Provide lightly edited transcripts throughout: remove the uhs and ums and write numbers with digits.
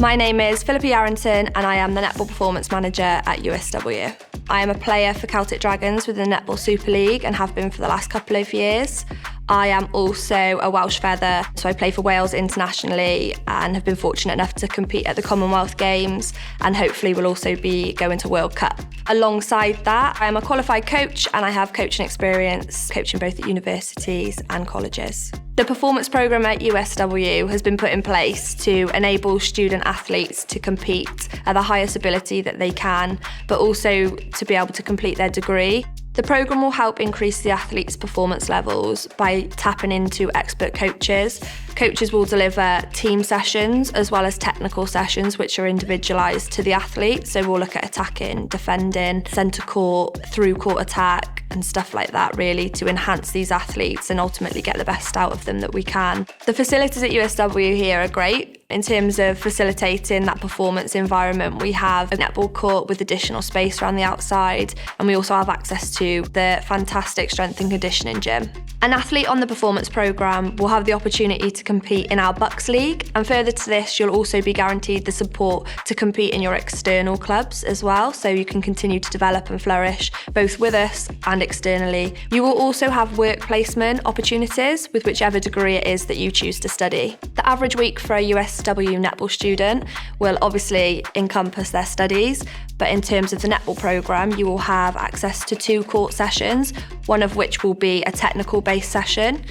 My name is Philippa Yarrington and I am the Netball Performance Manager at USW. I am a player for Celtic Dragons within the Netball Super League and have been for the last couple of years. I am also a Welsh feather, so I play for Wales internationally and have been fortunate enough to compete at the Commonwealth Games and hopefully will also be going to World Cup. Alongside that, I am a qualified coach and I have coaching experience, coaching both at universities and colleges. The performance programme at USW has been put in place to enable student athletes to compete at the highest ability that they can, but also to be able to complete their degree. The programme will help increase the athletes' performance levels by tapping into expert coaches. Coaches will deliver team sessions as well as technical sessions which are individualised to the athlete. So we'll look at attacking, defending, centre court, through court attack and stuff like that really to enhance these athletes and ultimately get the best out of them that we can. The facilities at USW here are great. In terms of facilitating that performance environment, we have a netball court with additional space around the outside and we also have access to the fantastic strength and conditioning gym. An athlete on the performance programme will have the opportunity to compete in our Bucks League, and further to this you'll also be guaranteed the support to compete in your external clubs as well, so you can continue to develop and flourish both with us and externally. You will also have work placement opportunities with whichever degree it is that you choose to study. The average week for a USW netball student will obviously encompass their studies, but in terms of the netball programme you will have access to 2 court sessions, one of which will be a technical based session.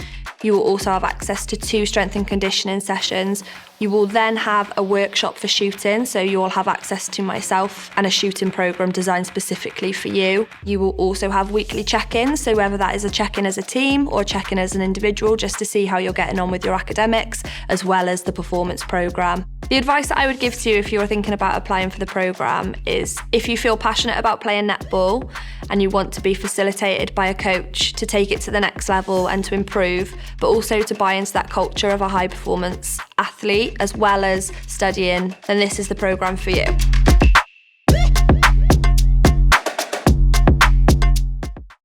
You will also have access to 2 strength and conditioning sessions. You will then have a workshop for shooting, so you will have access to myself and a shooting programme designed specifically for you. You will also have weekly check-ins, so whether that is a check-in as a team or a check-in as an individual, just to see how you're getting on with your academics, as well as the performance programme. The advice that I would give to you if you're thinking about applying for the programme is if you feel passionate about playing netball and you want to be facilitated by a coach to take it to the next level and to improve, but also to buy into that culture of a high performance athlete as well as studying, then this is the programme for you.